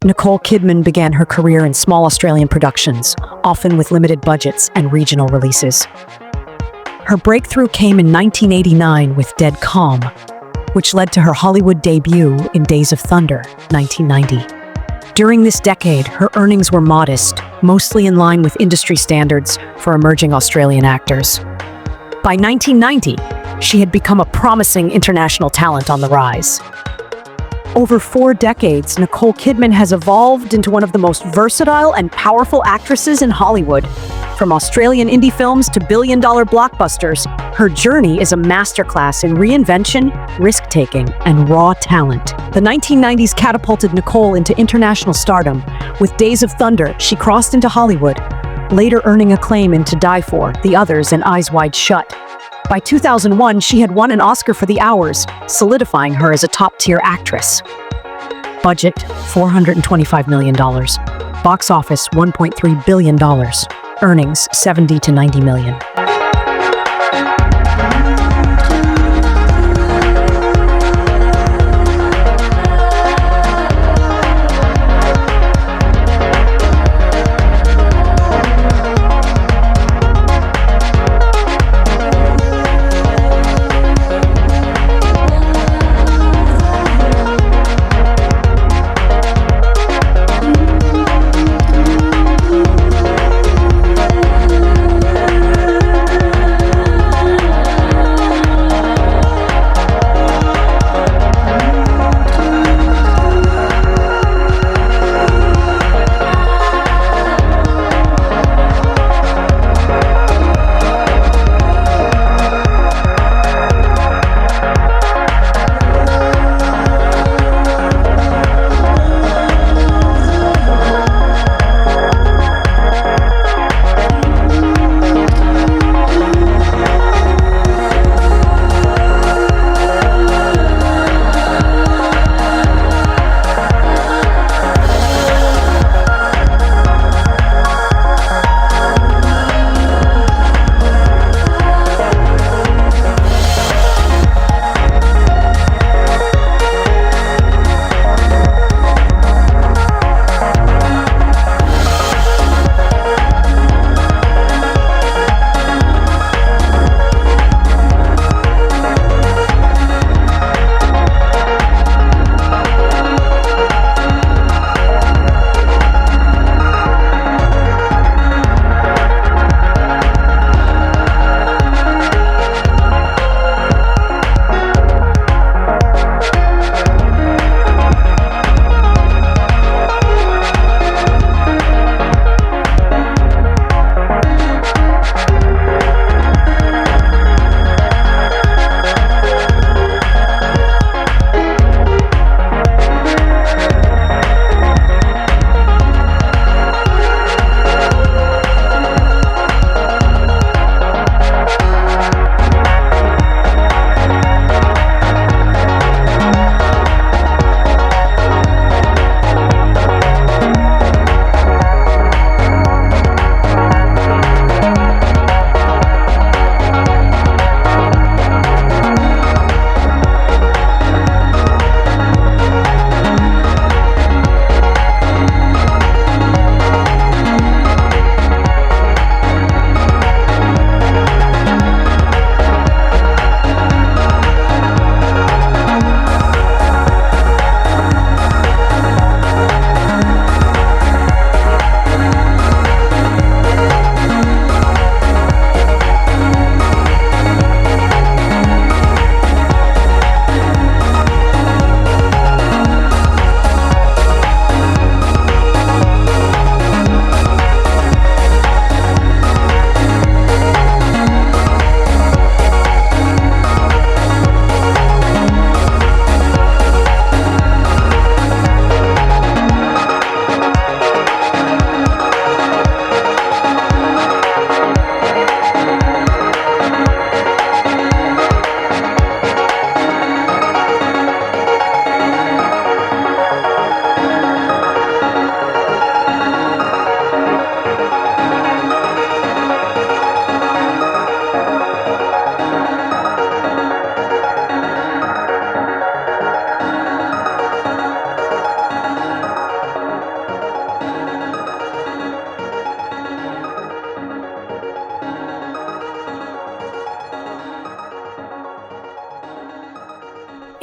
Nicole Kidman began her career in small Australian productions, often with limited budgets and regional releases. Her breakthrough came in 1989 with Dead Calm, which led to her Hollywood debut in Days of Thunder, 1990. During this decade, her earnings were modest, mostly in line with industry standards for emerging Australian actors. By 1990, she had become a promising international talent on the rise. Over 4 decades, Nicole Kidman has evolved into one of the most versatile and powerful actresses in Hollywood. From Australian indie films to billion-dollar blockbusters, her journey is a masterclass in reinvention, risk-taking, and raw talent. The 1990s catapulted Nicole into international stardom. With Days of Thunder, she crossed into Hollywood, later earning acclaim in To Die For, The Others, and Eyes Wide Shut. By 2001, she had won an Oscar for The Hours, solidifying her as a top-tier actress. Budget, $425 million. Box office, $1.3 billion. Earnings, $70 to $90 million.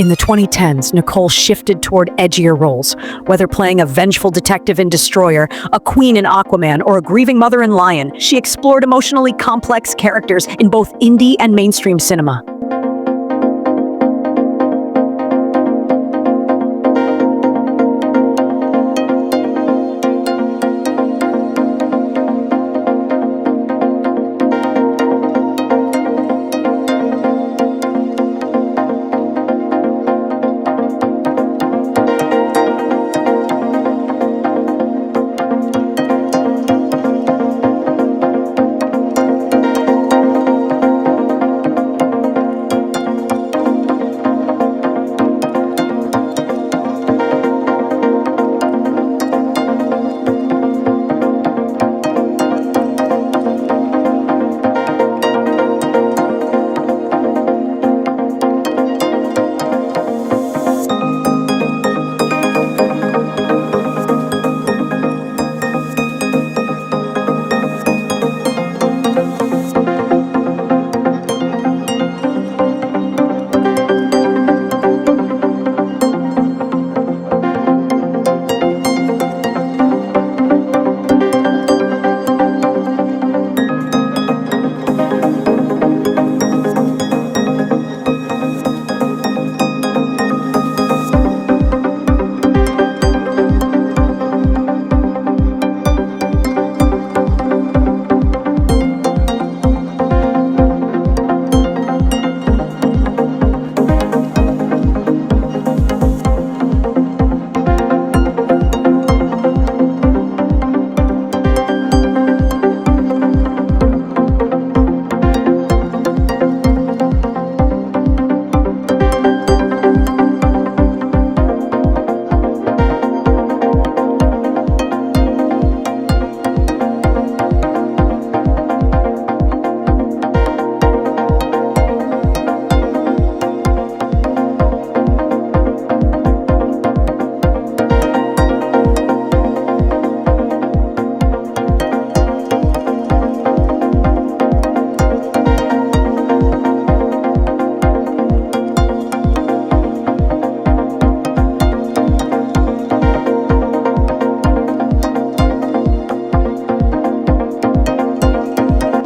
In the 2010s, Nicole shifted toward edgier roles, whether playing a vengeful detective in Destroyer, a queen in Aquaman, or a grieving mother in Lion. She explored emotionally complex characters in both indie and mainstream cinema.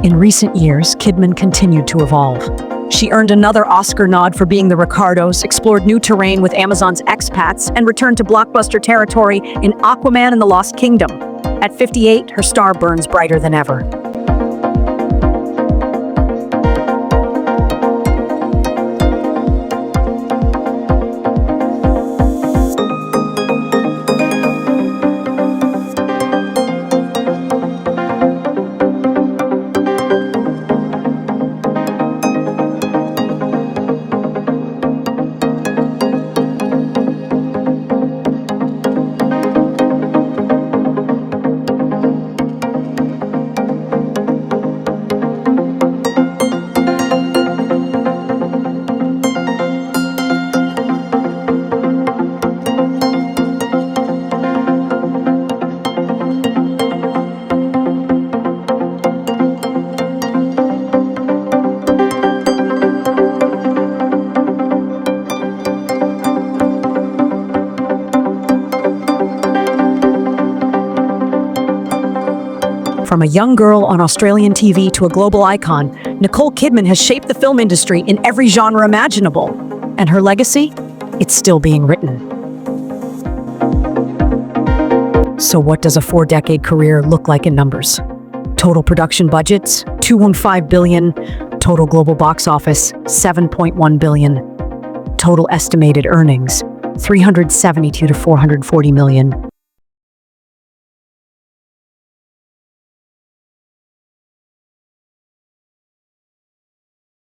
In recent years, Kidman continued to evolve. She earned another Oscar nod for being the Ricardos, explored new terrain with Amazon's Expats, and returned to blockbuster territory in Aquaman and the Lost Kingdom. At 58, her star burns brighter than ever. From a young girl on Australian TV to a global icon, Nicole Kidman has shaped the film industry in every genre imaginable. And her legacy? It's still being written. So what does a 4-decade career look like in numbers? Total production budgets, $215 billion. Total global box office, $7.1 billion. Total estimated earnings, $372 to $440 million.